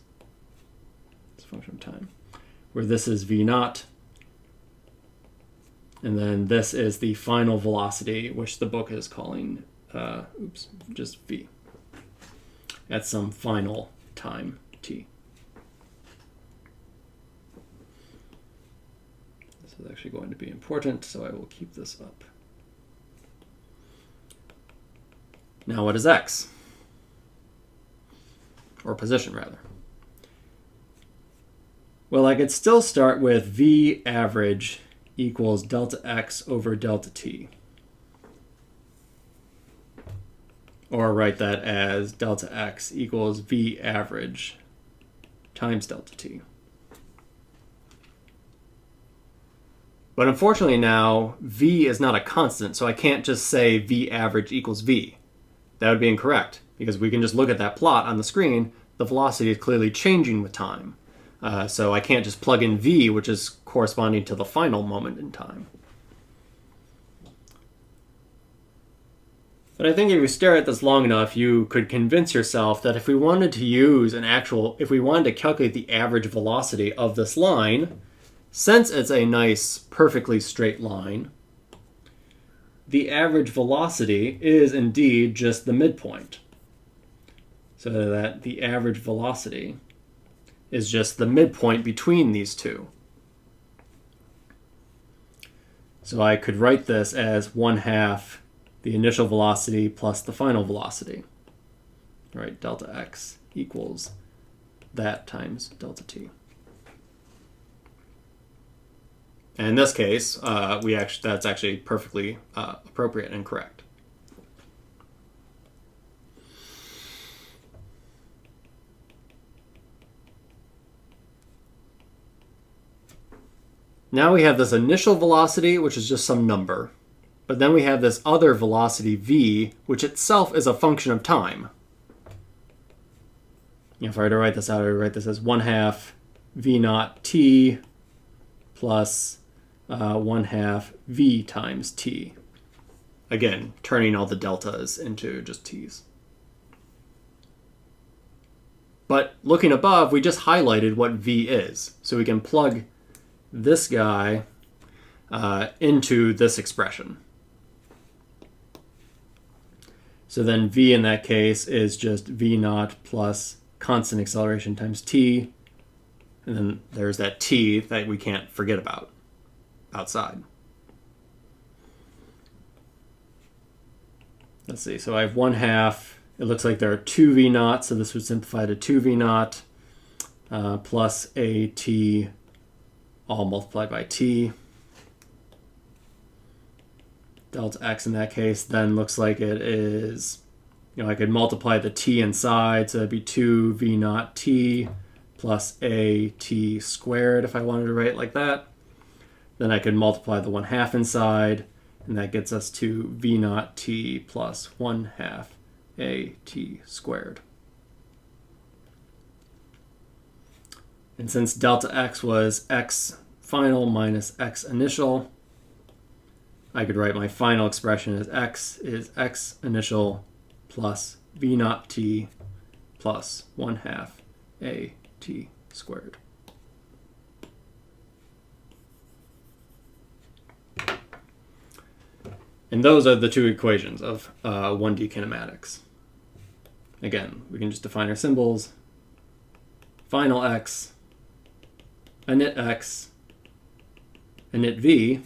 It's a function of time, where this is v naught, and then this is the final velocity, which the book is calling, just v, at some final time t. This is actually going to be important, so I will keep this up. Now what is x? Or position, rather. Well, I could still start with v average equals delta x over delta t. Or write that as delta x equals v average times delta t. But unfortunately now, v is not a constant, so I can't just say v average equals v. That would be incorrect, because we can just look at that plot on the screen. The velocity is clearly changing with time. So I can't just plug in v, which is corresponding to the final moment in time. But I think if you stare at this long enough, you could convince yourself that if we wanted to use if we wanted to calculate the average velocity of this line, since it's a nice, perfectly straight line, the average velocity is indeed just the midpoint. So that the average velocity is just the midpoint between these two. So I could write this as 1/2 the initial velocity plus the final velocity. Right, delta x equals that times delta t. And in this case, that's actually perfectly appropriate and correct. Now we have this initial velocity, which is just some number. But then we have this other velocity v, which itself is a function of time. If I were to write this out, I would write this as 1/2 v naught t plus 1/2 v times t. Again, turning all the deltas into just t's. But looking above, we just highlighted what v is. So we can plug this guy into this expression. So then v in that case is just v naught plus constant acceleration times t. And then there's that t that we can't forget about outside. Let's see, so I have 1/2. It looks like there are 2 v naught, so this would simplify to 2 v naught plus a t all multiplied by t. Delta x in that case then looks like it is, I could multiply the t inside, so that'd be 2 v naught t plus a t squared if I wanted to write it like that. Then I could multiply the 1/2 inside, and that gets us to v naught t plus 1/2 a t squared. And since delta x was x final minus x initial, I could write my final expression as x is x initial plus v naught t plus 1/2 a t squared. And those are the two equations of 1D kinematics. Again, we can just define our symbols. Final x, init x, init v,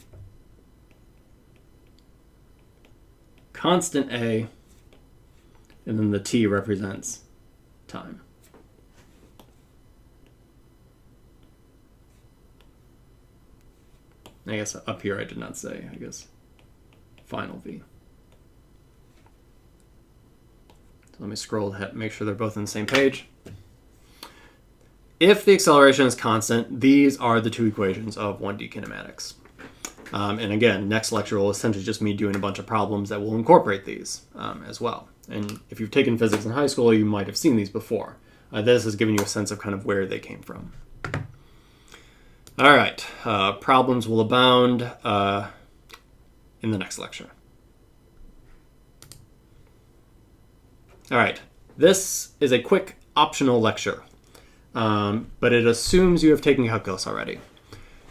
constant a, and then the t represents time. I guess up here I did not say, final v. So let me scroll ahead, make sure they're both on the same page. if the acceleration is constant, these are the two equations of 1D kinematics. And again, next lecture will essentially just me doing a bunch of problems that will incorporate these as well. And if you've taken physics in high school, you might have seen these before. This is giving you a sense of kind of where they came from. All right, problems will abound in the next lecture. All right, this is a quick optional lecture, but it assumes you have taken calculus already.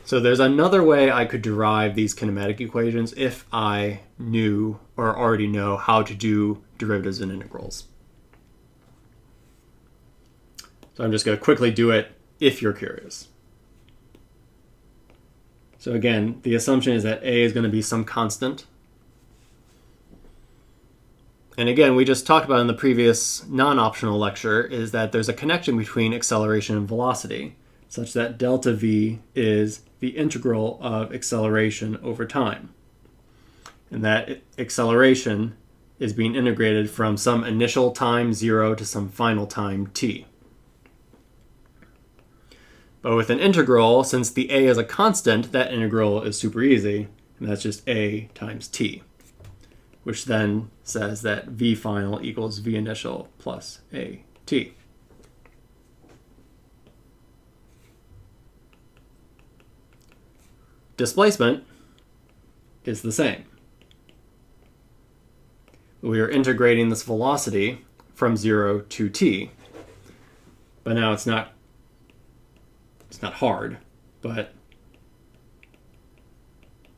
So there's another way I could derive these kinematic equations if I knew or already know how to do derivatives and integrals. So I'm just going to quickly do it if you're curious. So again, the assumption is that a is going to be some constant. And again, we just talked about in the previous non-optional lecture is that there's a connection between acceleration and velocity, such that delta v is the integral of acceleration over time. And that acceleration is being integrated from some initial time 0 to some final time t. But with an integral, since the a is a constant, that integral is super easy, and that's just a times t, which then says that v final equals v initial plus a t. Displacement is the same. We are integrating this velocity from 0 to t, but now it's not hard, but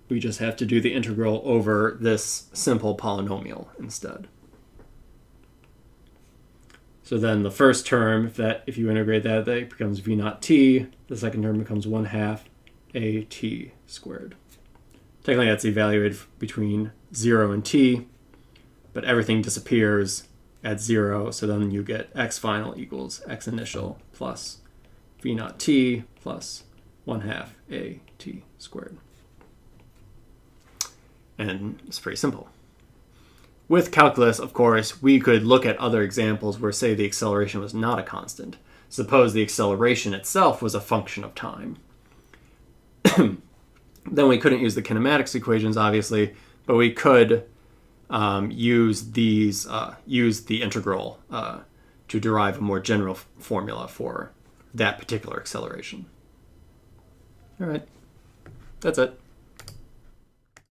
we just have to do the integral over this simple polynomial instead. So then the first term, if you integrate that becomes v naught t. The second term becomes 1/2 a t squared. Technically that's evaluated between 0 and t, but everything disappears at 0, so then you get x final equals x initial plus v naught t plus 1/2 a t squared. And it's pretty simple. With calculus, of course, we could look at other examples where, say, the acceleration was not a constant. Suppose the acceleration itself was a function of time. Then we couldn't use the kinematics equations, obviously, but we could use the integral to derive a more general formula for that particular acceleration. All right, that's it.